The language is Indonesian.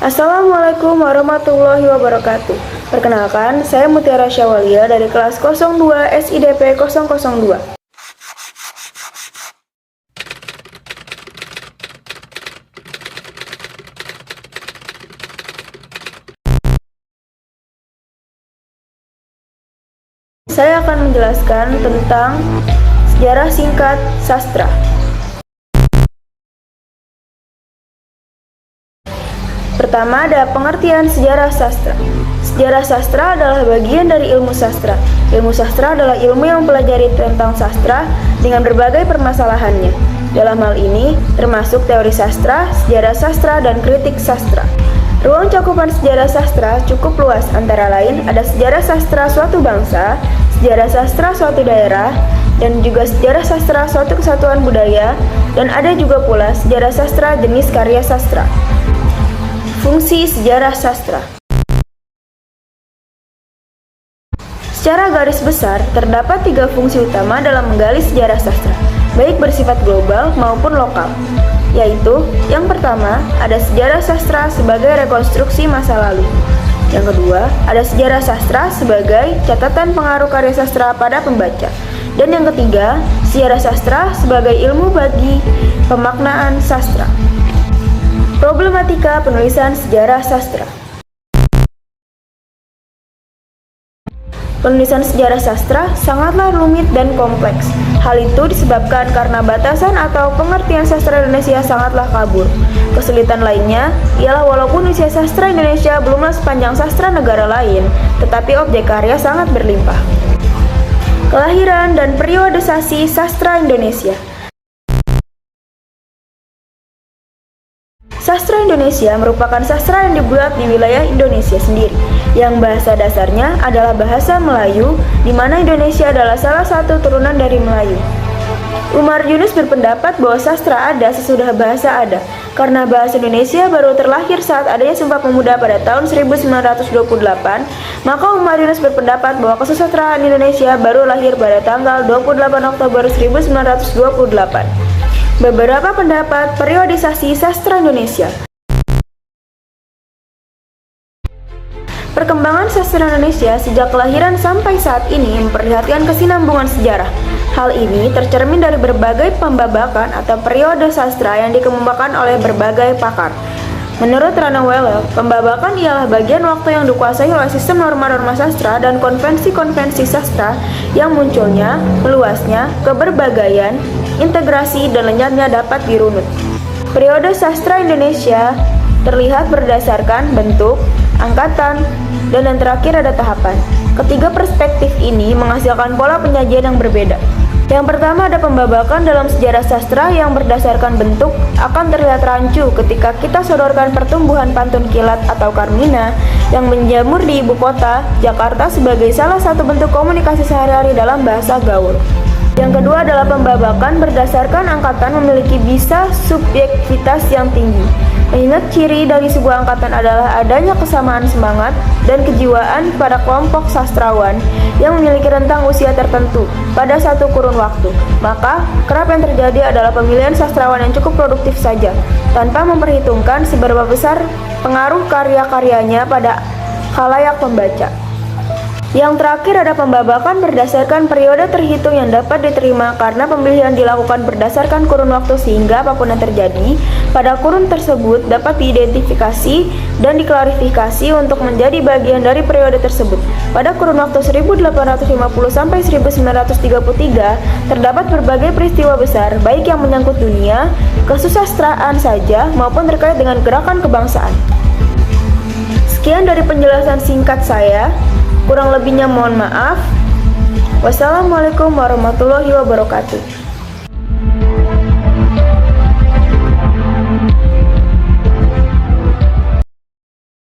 Assalamualaikum warahmatullahi wabarakatuh. Perkenalkan, saya Mutiara Syawalia dari kelas 02 SIDP 002. Saya akan menjelaskan tentang sejarah singkat sastra. Pertama ada pengertian sejarah sastra. Sejarah sastra adalah bagian dari ilmu sastra. Ilmu sastra adalah ilmu yang mempelajari tentang sastra dengan berbagai permasalahannya. Dalam hal ini termasuk teori sastra, sejarah sastra, dan kritik sastra. Ruang cakupan sejarah sastra cukup luas, antara lain ada sejarah sastra suatu bangsa, sejarah sastra suatu daerah, dan juga sejarah sastra suatu kesatuan budaya, dan ada juga pula sejarah sastra jenis karya sastra. Fungsi sejarah sastra. Secara garis besar, terdapat 3 fungsi utama dalam menggali sejarah sastra, baik bersifat global maupun lokal, yaitu yang pertama, ada sejarah sastra sebagai rekonstruksi masa lalu. Yang kedua, ada sejarah sastra sebagai catatan pengaruh karya sastra pada pembaca. Dan yang ketiga, sejarah sastra sebagai ilmu bagi pemaknaan sastra. Problematika penulisan sejarah sastra. Penulisan sejarah sastra sangatlah rumit dan kompleks. Hal itu disebabkan karena batasan atau pengertian sastra Indonesia sangatlah kabur. Kesulitan lainnya ialah walaupun usia sastra Indonesia belumlah sepanjang sastra negara lain, tetapi objek karya sangat berlimpah. Kelahiran dan periodisasi sastra Indonesia. Sastra Indonesia merupakan sastra yang dibuat di wilayah Indonesia sendiri, yang bahasa dasarnya adalah bahasa Melayu, di mana Indonesia adalah salah satu turunan dari Melayu. Umar Yunus berpendapat bahwa sastra ada sesudah bahasa ada, karena bahasa Indonesia baru terlahir saat adanya Sumpah Pemuda pada tahun 1928, maka Umar Yunus berpendapat bahwa kesusastraan Indonesia baru lahir pada tanggal 28 Oktober 1928. Beberapa pendapat periodisasi sastra Indonesia. Perkembangan sastra Indonesia sejak kelahiran sampai saat ini memperlihatkan kesinambungan sejarah. Hal ini tercermin dari berbagai pembabakan atau periode sastra yang dikemukakan oleh berbagai pakar. Menurut Rana Welle, pembabakan ialah bagian waktu yang dikuasai oleh sistem norma-norma sastra dan konvensi-konvensi sastra yang munculnya, meluasnya, keberbagaian, integrasi, dan lenyapnya dapat dirunut. Periode sastra Indonesia terlihat berdasarkan bentuk, angkatan, dan yang terakhir ada tahapan. Ketiga perspektif ini menghasilkan pola penyajian yang berbeda. Yang pertama ada pembabakan dalam sejarah sastra yang berdasarkan bentuk akan terlihat rancu ketika kita sodorkan pertumbuhan pantun kilat atau Carmina yang menjamur di ibu kota, Jakarta sebagai salah satu bentuk komunikasi sehari-hari dalam bahasa gaul. Yang kedua adalah pembabakan berdasarkan angkatan memiliki bisa subjektivitas yang tinggi. Mengingat ciri dari sebuah angkatan adalah adanya kesamaan semangat dan kejiwaan pada kelompok sastrawan yang memiliki rentang usia tertentu pada satu kurun waktu. Maka, kerap yang terjadi adalah pemilihan sastrawan yang cukup produktif saja, tanpa memperhitungkan seberapa besar pengaruh karya-karyanya pada khalayak pembaca. Yang terakhir ada pembabakan berdasarkan periode terhitung yang dapat diterima karena pemilihan dilakukan berdasarkan kurun waktu sehingga apapun yang terjadi pada kurun tersebut dapat diidentifikasi dan diklarifikasi untuk menjadi bagian dari periode tersebut. Pada kurun waktu 1850 sampai 1933 terdapat berbagai peristiwa besar baik yang menyangkut dunia, kesusastraan saja maupun terkait dengan gerakan kebangsaan. Sekian dari penjelasan singkat saya. Kurang lebihnya mohon maaf. Wassalamualaikum warahmatullahi wabarakatuh.